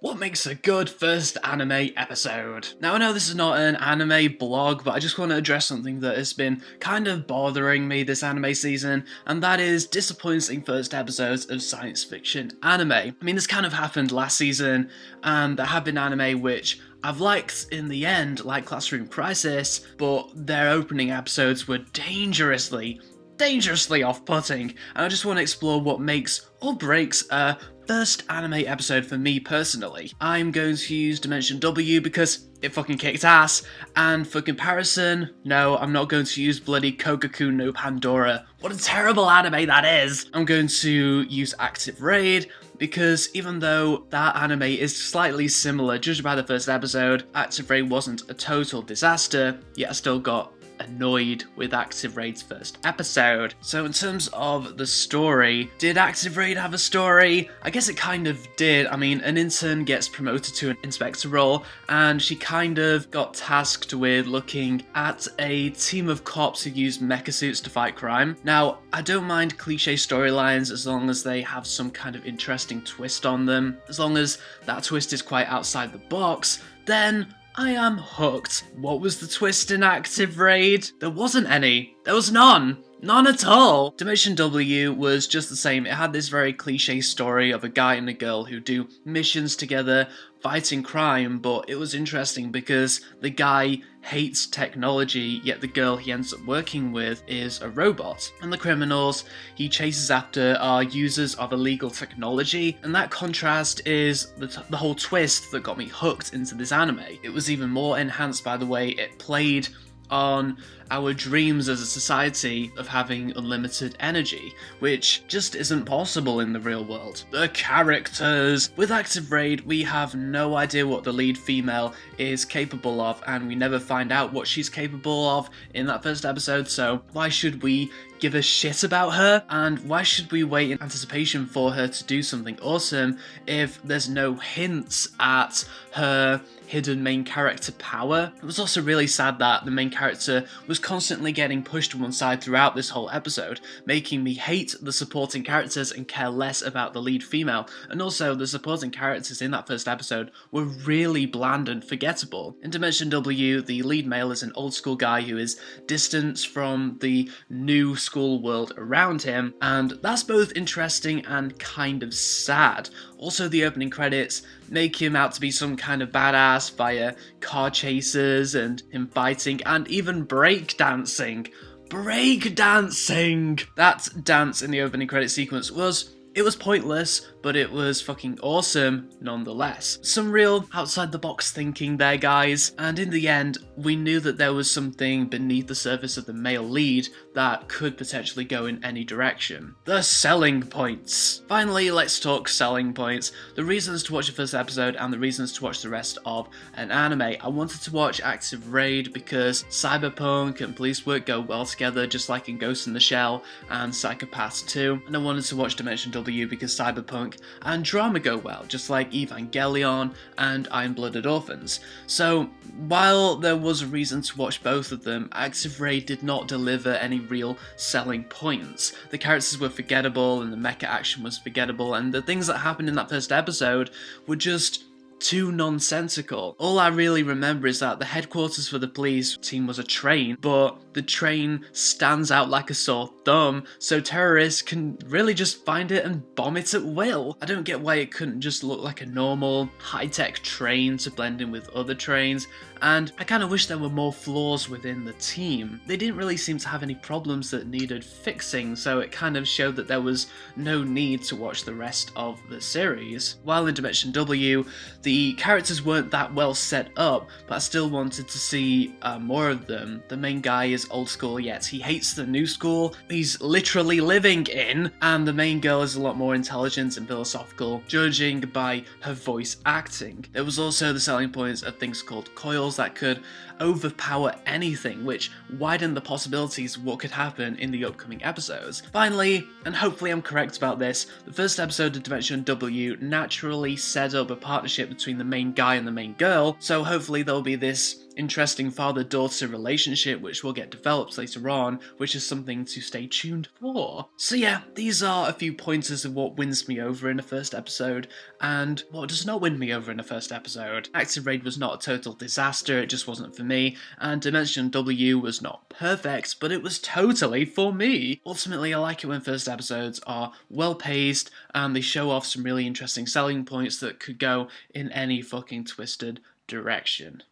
What makes a good first anime episode? Now, I know this is not an anime blog, but I just want to address something that has been kind of bothering me this anime season, and that is disappointing first episodes of science fiction anime. I mean, this kind of happened last season, and there have been anime which I've liked in the end, like Classroom Crisis, but their opening episodes were dangerously off-putting, and I just want to explore what makes or breaks a first anime episode for me personally. I'm going to use Dimension W because it fucking kicked ass, and for comparison, no, I'm not going to use bloody Kogaku no Pandora. What a terrible anime that is! I'm going to use Active Raid, because even though that anime is slightly similar, judged by the first episode, Active Raid wasn't a total disaster, yet I still got annoyed with Active Raid's first episode. So in terms of the story, did Active Raid have a story? I guess it kind of did. I mean, an intern gets promoted to an inspector role, and she kind of got tasked with looking at a team of cops who use mecha suits to fight crime. Now, I don't mind cliche storylines as long as they have some kind of interesting twist on them. As long as that twist is quite outside the box, then I am hooked. What was the twist in Active Raid? There wasn't any. There was none. None at all! Dimension W was just the same. It had this very cliche story of a guy and a girl who do missions together fighting crime, but it was interesting because the guy hates technology, yet the girl he ends up working with is a robot. And the criminals he chases after are users of illegal technology, and that contrast is the whole twist that got me hooked into this anime. It was even more enhanced by the way it played on our dreams as a society of having unlimited energy, which just isn't possible in the real world. The characters! With Active Raid, we have no idea what the lead female is capable of, and we never find out what she's capable of in that first episode, so why should we give a shit about her? And why should we wait in anticipation for her to do something awesome if there's no hints at her hidden main character power? It was also really sad that the main character was constantly getting pushed to one side throughout this whole episode, making me hate the supporting characters and care less about the lead female. And also, the supporting characters in that first episode were really bland and forgettable. In Dimension W, the lead male is an old school guy who is distanced from the new school world around him, and that's both interesting and kind of sad. Also, the opening credits make him out to be some kind of badass via car chases and him fighting and even breakdancing. Breakdancing! That dance in the opening credit sequence was pointless, but it was fucking awesome nonetheless. Some real outside the box thinking there, guys, and in the end, we knew that there was something beneath the surface of the male lead that could potentially go in any direction. The selling points. Finally, let's talk selling points. The reasons to watch the first episode and the reasons to watch the rest of an anime. I wanted to watch Active Raid because cyberpunk and police work go well together, just like in Ghost in the Shell and Psychopaths 2, and I wanted to watch Dimension W because cyberpunk and drama go well, just like Evangelion and Iron-Blooded Orphans. So, while there was a reason to watch both of them, Active Raid did not deliver any real selling points. The characters were forgettable, and the mecha action was forgettable, and the things that happened in that first episode were just too nonsensical. All I really remember is that the headquarters for the police team was a train, but the train stands out like a sore thumb, so terrorists can really just find it and bomb it at will. I don't get why it couldn't just look like a normal, high-tech train to blend in with other trains, and I kind of wish there were more flaws within the team. They didn't really seem to have any problems that needed fixing, so it kind of showed that there was no need to watch the rest of the series. While in Dimension W, the characters weren't that well set up, but I still wanted to see more of them. The main guy is old school, yet he hates the new school he's literally living in, and the main girl is a lot more intelligent and philosophical, judging by her voice acting. There was also the selling points of things called coils that could overpower anything, which widened the possibilities of what could happen in the upcoming episodes. Finally, and hopefully I'm correct about this, the first episode of Dimension W naturally set up a partnership between the main guy and the main girl, so hopefully there'll be this interesting father-daughter relationship which will get developed later on, which is something to stay tuned for. So yeah, these are a few pointers of what wins me over in the first episode, and what does not win me over in the first episode. Active Raid was not a total disaster, it just wasn't for me, and Dimension W was not perfect, but it was totally for me. Ultimately, I like it when first episodes are well paced, and they show off some really interesting selling points that could go in any fucking twisted direction.